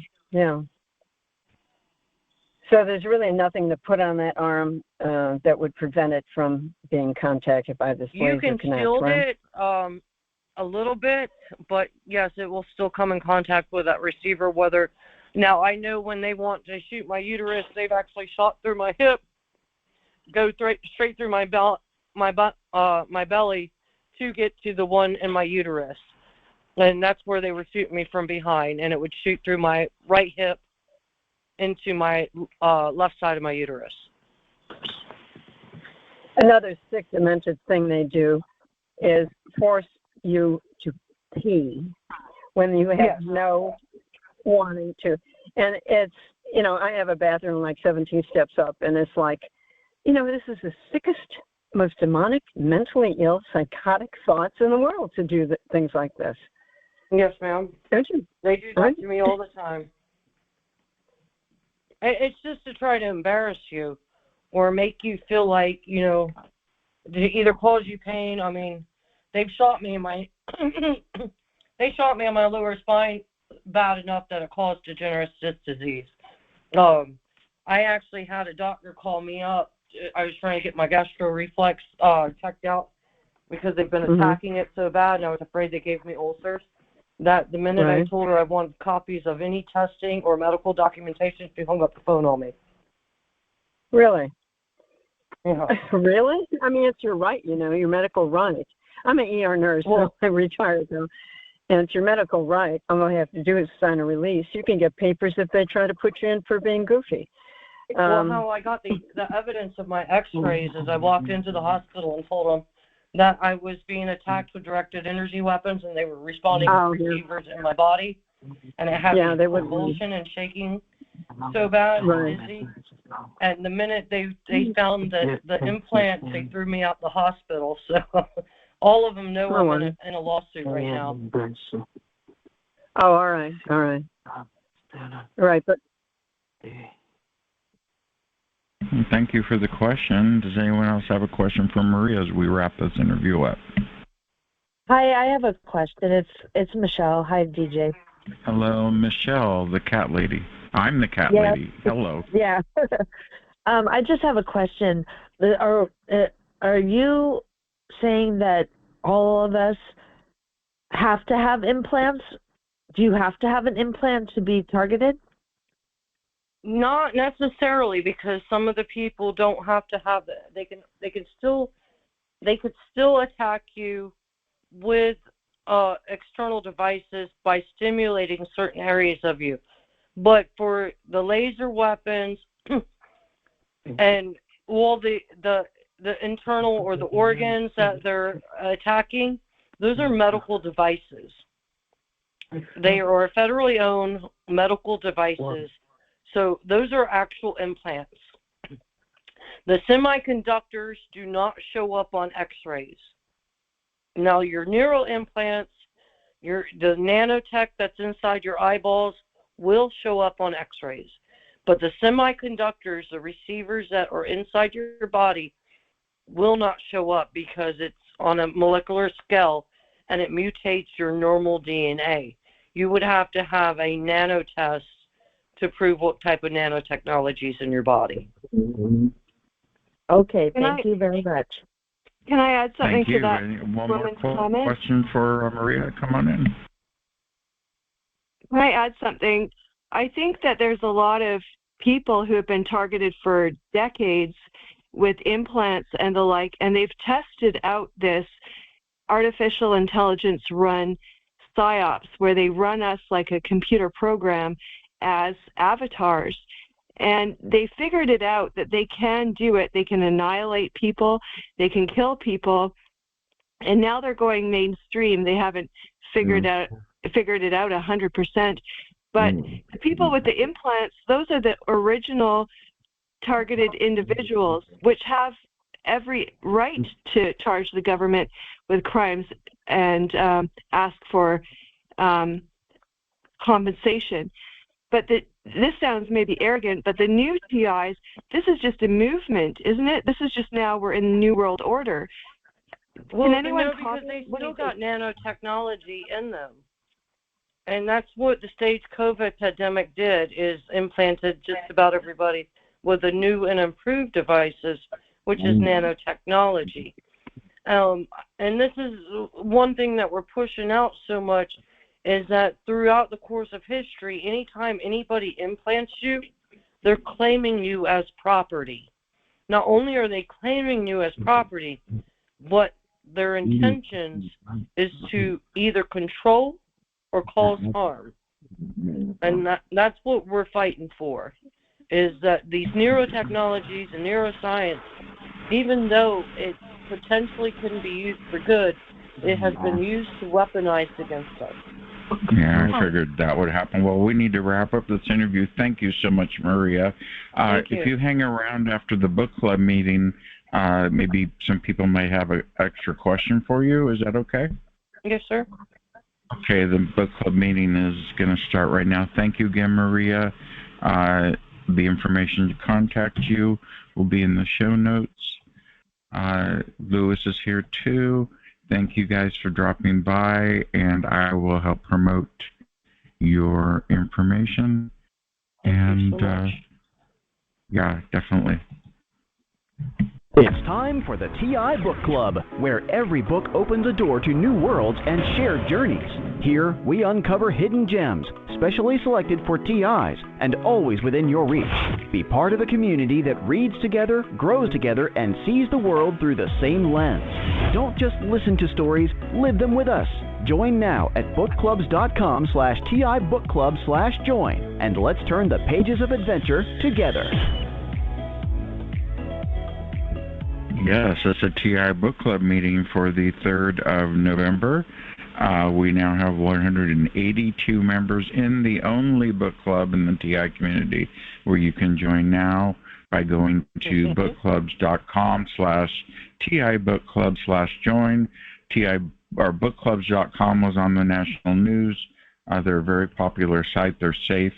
So there's really nothing to put on that arm that would prevent it from being contacted by this laser You can connect, shield right? it a little bit, but yes, it will still come in contact with that receiver. Now I know when they want to shoot my uterus, they've actually shot through my hip, go straight through my belly to get to the one in my uterus, and that's where they were shooting me from behind, and it would shoot through my right hip into my left side of my uterus. Another sick, demented thing they do is force you to pee when you have no wanting to. And it's, I have a bathroom like 17 steps up, and it's like, this is the sickest, most demonic, mentally ill, psychotic thoughts in the world to do things like this. Yes, ma'am. Don't you? They do that to me all the time. It's just to try to embarrass you or make you feel like, either cause you pain. I mean, they've shot me in my they shot me on my lower spine bad enough that it caused degenerative disc disease. I actually had a doctor call me up. I was trying to get my gastro reflex checked out because they've been attacking it so bad, and I was afraid they gave me ulcers. That the minute I told her I wanted copies of any testing or medical documentation, she hung up the phone on me. Really? Yeah. Really? I mean, it's your right, your medical right. I'm an ER nurse, so I retired though. And it's your medical right. All I have to do is sign a release. You can get papers if they try to put you in for being goofy. How I got the evidence of my x-rays is I walked into the hospital and told them that I was being attacked with directed energy weapons, and they were responding with receivers in my body, and it had me convulsion and shaking so bad and dizzy. And the minute they found the implants, they threw me out the hospital. So all of them know I'm in a lawsuit right now. Oh, all right. Right, but. Thank you for the question. Does anyone else have a question for Maria as we wrap this interview up? Hi, I have a question. It's Michelle. Hi, DJ. Hello, Michelle, the cat lady. I'm the cat lady. Hello. Yeah. I just have a question. Are you saying that all of us have to have implants? Do you have to have an implant to be targeted? Not necessarily, because some of the people don't have to have it. They could still attack you with external devices by stimulating certain areas of you. But for the laser weapons and all the internal or the organs that they're attacking, those are medical devices. They are federally owned medical devices. So those are actual implants. The semiconductors do not show up on x-rays. Now your neural implants, the nanotech that's inside your eyeballs will show up on x-rays. But the semiconductors, the receivers that are inside your body, will not show up because it's on a molecular scale and it mutates your normal DNA. You would have to have a nanotest to prove what type of nanotechnology is in your body. Okay, thank you very much. Can I add something to that? One more question for Maria. Come on in. Can I add something? I think that there's a lot of people who have been targeted for decades with implants and the like, and they've tested out this artificial intelligence run psyops where they run us like a computer program as avatars, and they figured it out that they can do it. They can annihilate people, they can kill people, and now they're going mainstream. They haven't figured it out 100%, But the people with the implants, those are the original targeted individuals, which have every right to charge the government with crimes and ask for compensation. But this sounds maybe arrogant, but the new TIs, this is just a movement, isn't it? This is just now we're in the New World Order. Well, Can anyone no, because they still got nanotechnology in them. And that's what the stage COVID pandemic did, is implanted just about everybody with the new and improved devices, which is nanotechnology. And this is one thing that we're pushing out so much, is that throughout the course of history, anytime anybody implants you, they're claiming you as property. Not only are they claiming you as property, but their intentions is to either control or cause harm. And that's what we're fighting for, is that these neurotechnologies and neuroscience, even though it potentially can be used for good, it has been used to weaponize against us. Yeah, I figured that would happen. Well, we need to wrap up this interview. Thank you so much, Maria. Thank you. If you hang around after the book club meeting, maybe some people may have an extra question for you. Is that okay? Yes, sir. Okay, the book club meeting is going to start right now. Thank you again, Maria. The information to contact you will be in the show notes. Lewis is here too. Thank you guys for dropping by, and I will help promote your information. Thank you so much. Yeah, definitely. It's time for the TI Book Club, where every book opens a door to new worlds and shared journeys. Here, we uncover hidden gems, specially selected for TIs, and always within your reach. Be part of a community that reads together, grows together, and sees the world through the same lens. Don't just listen to stories, live them with us. Join now at bookclubs.com/TIBookClub/join, and let's turn the pages of adventure together. Yes, it's a TI Book Club meeting for the 3rd of November. We now have 182 members in the only book club in the TI community, where you can join now by going to bookclubs.com/TIBookClub/join. bookclubs.com was on the national news. They're a very popular site. They're safe.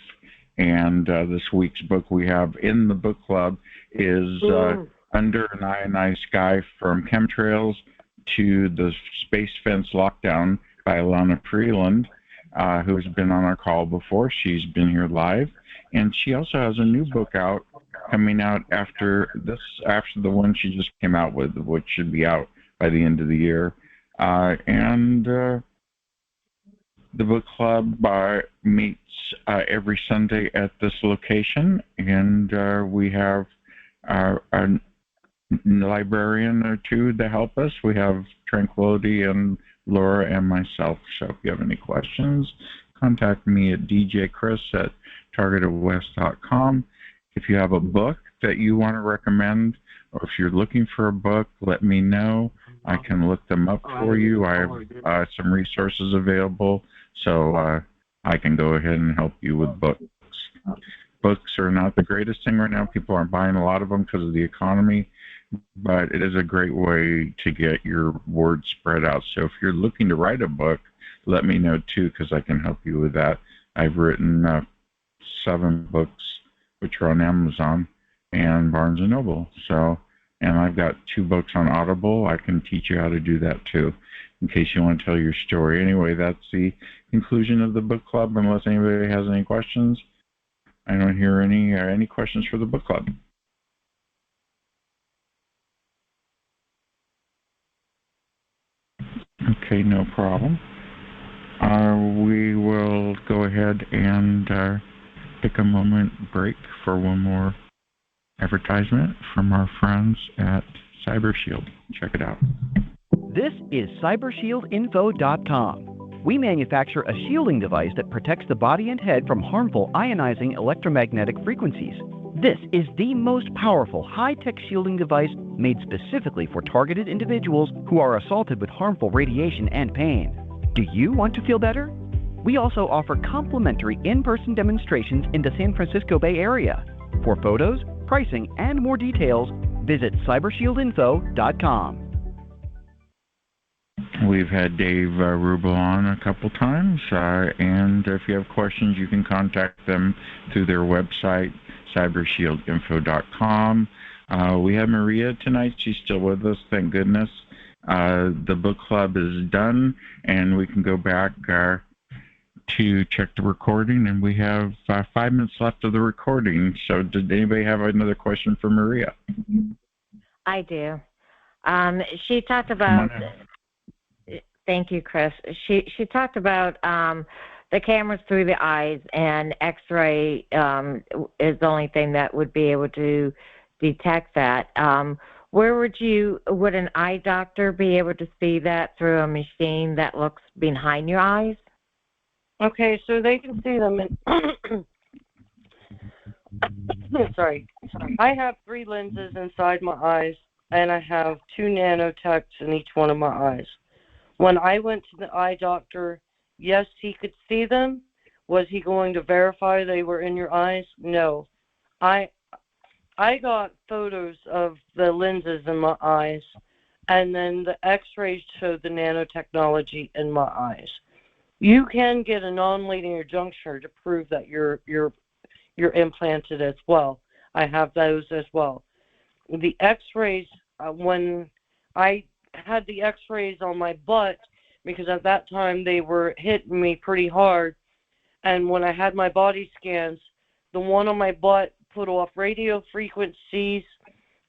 And this week's book we have in the book club is Under an Ionized Sky, from Chemtrails to the Space Fence Lockdown by Elana Freelands, who has been on our call before. She's been here live. And she also has a new book out, coming out after the one she just came out with, which should be out by the end of the year. The book club meets every Sunday at this location, and we have a librarian or two to help us. We have Tranquility and Laura and myself. So if you have any questions, contact me at djchris@targetedwest.com. If you have a book that you want to recommend, or if you're looking for a book, let me know. I can look them up for you. I have some resources available, so I can go ahead and help you with books. Books are not the greatest thing right now. People aren't buying a lot of them because of the economy, but it is a great way to get your word spread out. So if you're looking to write a book, let me know too, because I can help you with that. I've written 7 books, which are on Amazon and Barnes & Noble. And I've got 2 books on Audible. I can teach you how to do that too, in case you want to tell your story. Anyway, that's the conclusion of the book club, unless anybody has any questions. I don't hear any questions for the book club. Okay, no problem. We will go ahead and take a moment break for one more advertisement from our friends at CyberShield. Check it out. This is cybershieldinfo.com. We manufacture a shielding device that protects the body and head from harmful ionizing electromagnetic frequencies. This is the most powerful high-tech shielding device made specifically for targeted individuals who are assaulted with harmful radiation and pain. Do you want to feel better? We also offer complimentary in-person demonstrations in the San Francisco Bay Area. For photos, pricing, and more details, visit cybershieldinfo.com. We've had Dave Rubel on a couple times, and if you have questions, you can contact them through their website, cybershieldinfo.com. We have Maria tonight. She's still with us, thank goodness. The book club is done, and we can go back to check the recording, and we have 5 minutes left of the recording. So did anybody have another question for Maria? I do. She talked about... Thank you, Chris. She talked about the cameras through the eyes, and X-ray is the only thing that would be able to detect that. Where would an eye doctor be able to see that through a machine that looks behind your eyes? Okay, so they can see them in sorry. I have 3 lenses inside my eyes, and I have 2 nanotechs in each one of my eyes. When I went to the eye doctor, yes, he could see them. Was he going to verify they were in your eyes? No. I got photos of the lenses in my eyes, and then the X-rays showed the nanotechnology in my eyes. You can get a non-linear juncture to prove that you're implanted as well. I have those as well. The X-rays, when I had the X-rays on my butt, because at that time they were hitting me pretty hard, and when I had my body scans, the one on my butt put off radio frequencies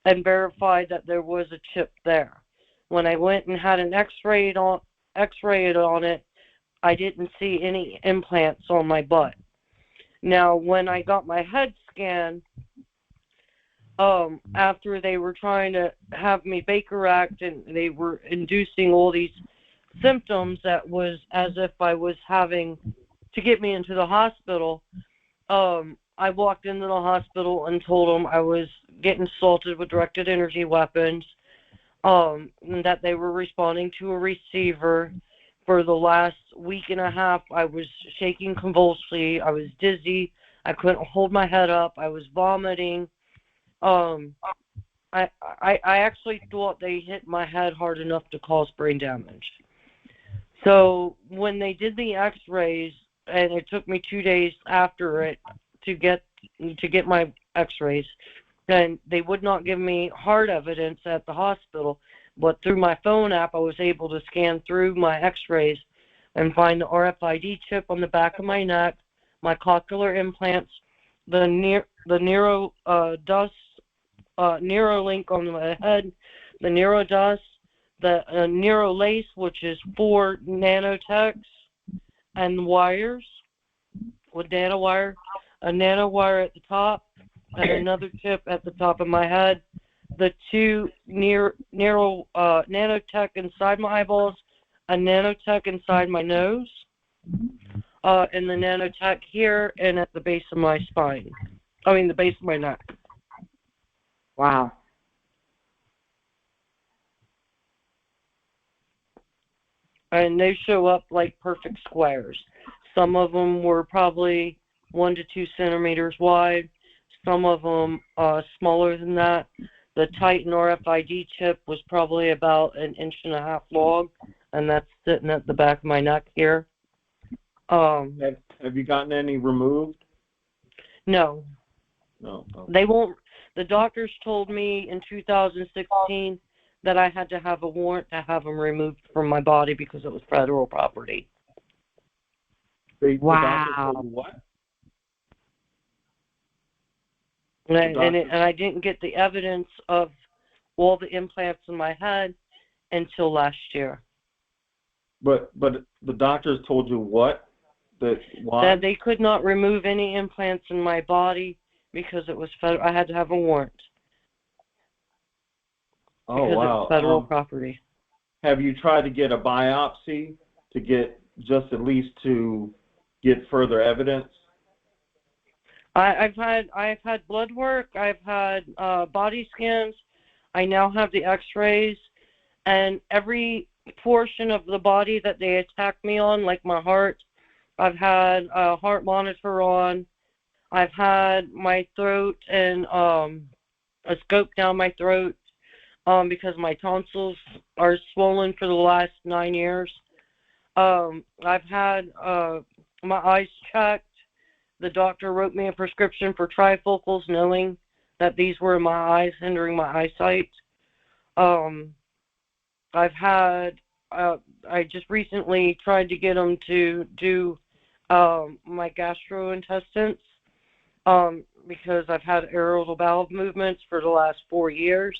and verified that there was a chip there. When I went and had an X-rayed on it, I didn't see any implants on my butt. Now, when I got my head scan, after they were trying to have me Baker Act and they were inducing all these symptoms that was as if I was having to get me into the hospital, I walked into the hospital and told them I was getting assaulted with directed energy weapons, and that they were responding to a receiver. For the last week and a half, I was shaking convulsively. I was dizzy. I couldn't hold my head up. I was vomiting. I actually thought they hit my head hard enough to cause brain damage. So when they did the X-rays, and it took me 2 days after it to get my X-rays, and they would not give me hard evidence at the hospital, but through my phone app, I was able to scan through my X-rays and find the RFID chip on the back of my neck, my cochlear implants, the neuro link on my head, the neuro dust, the neuro lace, which is 4 nanotechs, and wires with nanowire, a nanowire at the top, and another chip at the top of my head. The 2 nanotech inside my eyeballs, a nanotech inside my nose, and the nanotech here and at the base of my spine. The base of my neck. Wow. And they show up like perfect squares. Some of them were probably 1 to 2 centimeters wide. Some of them smaller than that. The Titan RFID chip was probably about 1.5 inches long, and that's sitting at the back of my neck here. Have you gotten any removed? No. No. Okay. They won't. The doctors told me in 2016 that I had to have a warrant to have them removed from my body because it was federal property. Wow. What? And I didn't get the evidence of all the implants in my head until last year. But the doctors told you what? Why? That they could not remove any implants in my body because it was I had to have a warrant. Oh, because wow. It's federal property. Have you tried to get a biopsy to get just at least to get further evidence? I've had blood work. I've had body scans. I now have the X-rays, and every portion of the body that they attack me on, like my heart, I've had a heart monitor on. I've had my throat and a scope down my throat because my tonsils are swollen for the last 9 years. I've had my eyes checked. The doctor wrote me a prescription for trifocals, knowing that these were in my eyes, hindering my eyesight. I've had, I just recently tried to get them to do my gastrointestines because I've had irritable bowel movements for the last 4 years.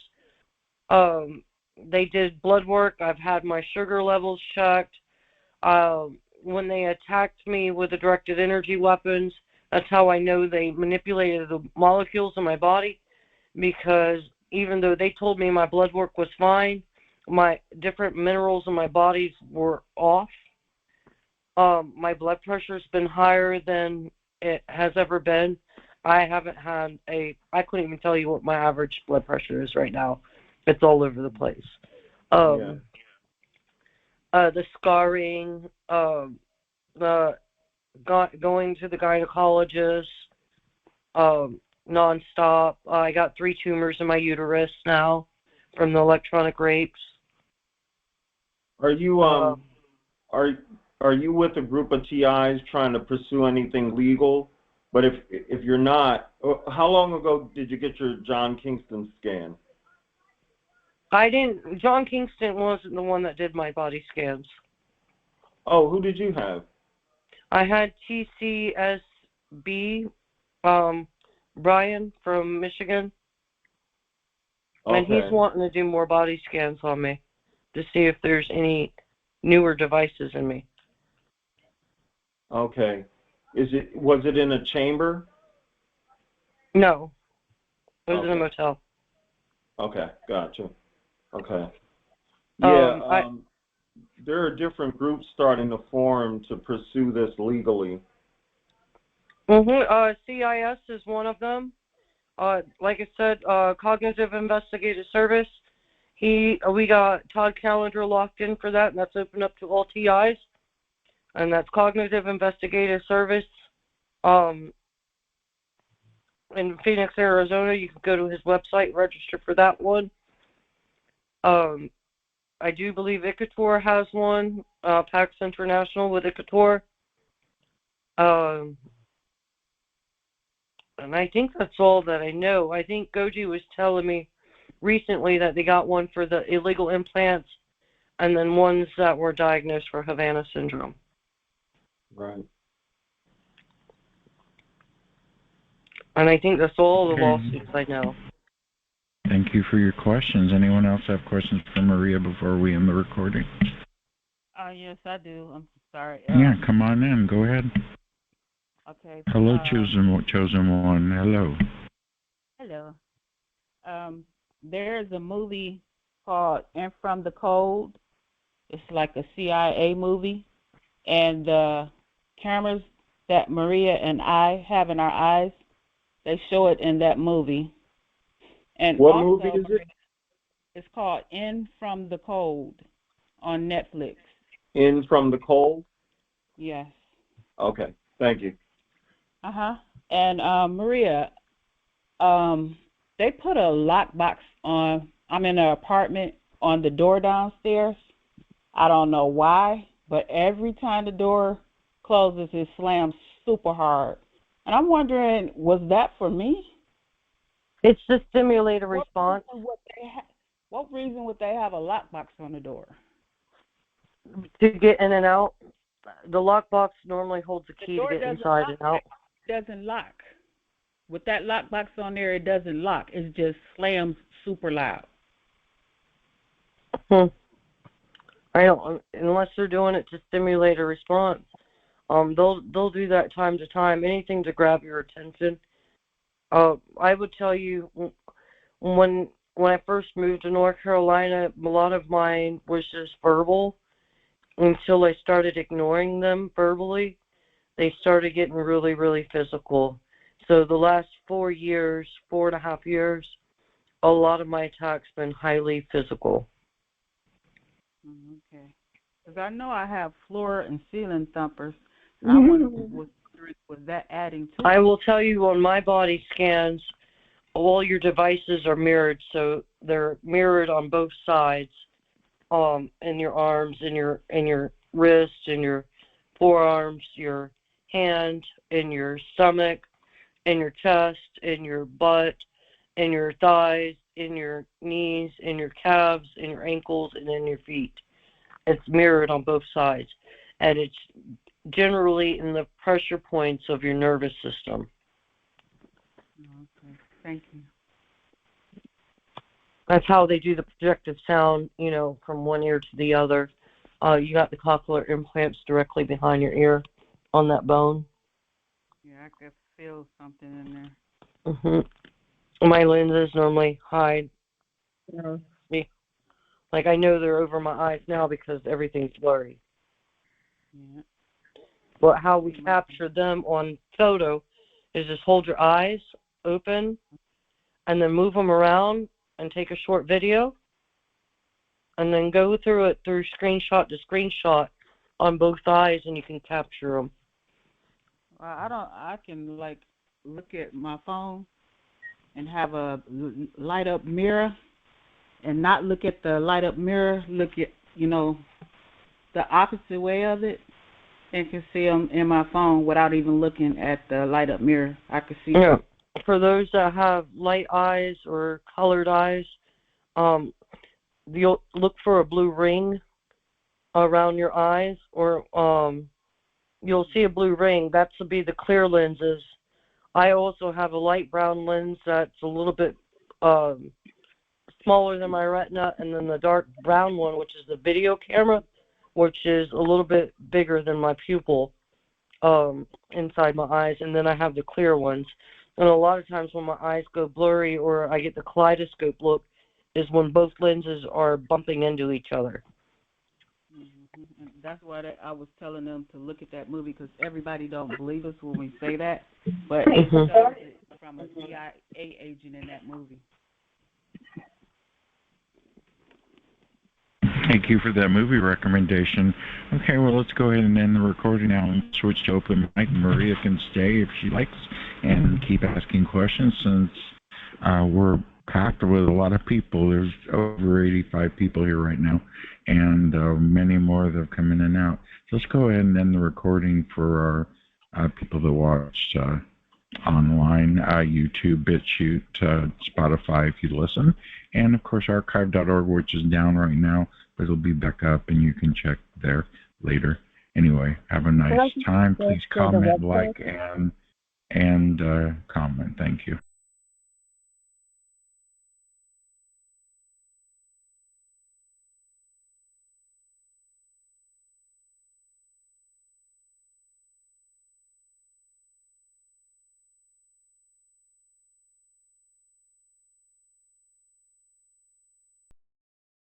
They did blood work. I've had my sugar levels checked. When they attacked me with the directed energy weapons, that's how I know they manipulated the molecules in my body, because even though they told me my blood work was fine, my different minerals in my body were off. My blood pressure's been higher than it has ever been. I haven't had I couldn't even tell you what my average blood pressure is right now. It's all over the place. The scarring, the going to the gynecologist nonstop. I got 3 tumors in my uterus now from the electronic rapes. Are you are you with a group of TIs trying to pursue anything legal? But if you're not, how long ago did you get your John Kingston scan? I didn't. John Kingston wasn't the one that did my body scans. Oh, who did you have? I had TCSB, Brian from Michigan. Okay. And he's wanting to do more body scans on me to see if there's any newer devices in me. Okay. Was it in a chamber? No. It was in a motel. Okay, gotcha. Okay. Yeah, there are different groups starting to form to pursue this legally. CIS is one of them. Like I said, Cognitive Investigative Service. We got Todd Callender locked in for that, and that's open up to all TIs. And that's Cognitive Investigative Service. In Phoenix, Arizona, you can go to his website, register for that one. I do believe Icator has one, PAX International with Icator. And I think that's all that I know. I think Goji was telling me recently that they got one for the illegal implants and then ones that were diagnosed for Havana syndrome. Right. And I think that's all the lawsuits I know. Thank you for your questions. Anyone else have questions for Maria before we end the recording? Yes, I do. I'm sorry. Yeah, come on in. Go ahead. Okay. Hello, chosen one. Hello. Hello. There's a movie called In From the Cold. It's like a CIA movie. And the cameras that Maria and I have in our eyes, they show it in that movie. And what also, movie is it? It's called In From the Cold on Netflix. In From the Cold? Yes. Okay, thank you. And Maria, they put a lockbox on, I'm in an apartment, on the door downstairs. I don't know why, but every time the door closes, it slams super hard. And I'm wondering, was that for me? It's to stimulate a response. What reason would they have a lockbox on the door? To get in and out. The lockbox normally holds a key to get inside and out. It doesn't lock. With that lockbox on there, it doesn't lock. It just slams super loud. I don't, unless they're doing it to stimulate a response. They'll do that time to time. Anything to grab your attention. I would tell you, when I first moved to North Carolina, a lot of mine was just verbal. Until I started ignoring them verbally, they started getting really, really physical. So the last 4.5 years, a lot of my attacks been highly physical. Okay. Because I know I have floor and ceiling thumpers. I was that adding to it? I will tell you on my body scans, all your devices are mirrored, so they're mirrored on both sides, in your arms, in your wrist, in your forearms, your hand, in your stomach, in your chest, in your butt, in your thighs, in your knees, in your calves, in your ankles, and in your feet. It's mirrored on both sides, and it's generally in the pressure points of your nervous system. Okay, thank you. That's how they do the projective sound, from one ear to the other. You got the cochlear implants directly behind your ear on that bone. Yeah, I could feel something in there. My lenses normally hide me. Like, I know they're over my eyes now because everything's blurry. Yeah. But how we capture them on photo is just hold your eyes open and then move them around and take a short video and then go through it through screenshot to screenshot on both eyes, and you can capture them. I can look at my phone and have a light up mirror and not look at the light up mirror, look at, the opposite way of it, and can see them in my phone without even looking at the light up mirror. I can see them. For those that have light eyes or colored eyes, you'll look for a blue ring around your eyes, or you'll see a blue ring. That will be the clear lenses. I also have a light brown lens that's a little bit smaller than my retina, and then the dark brown one, which is the video camera, which is a little bit bigger than my pupil inside my eyes, and then I have the clear ones. And a lot of times when my eyes go blurry or I get the kaleidoscope look is when both lenses are bumping into each other. And that's why I was telling them to look at that movie, because everybody don't believe us when we say that, but it shows it from a CIA agent in that movie. Thank you for that movie recommendation. Okay, well, let's go ahead and end the recording now and switch to open mic. Maria can stay if she likes and keep asking questions, since we're packed with a lot of people. There's over 85 people here right now, and many more that have come in and out. So let's go ahead and end the recording for our people that watch online, YouTube, BitChute, Spotify if you listen, and of course archive.org, which is down right now, but it'll be back up and you can check there later. Anyway, have a nice time. Please comment, like, and comment. Thank you.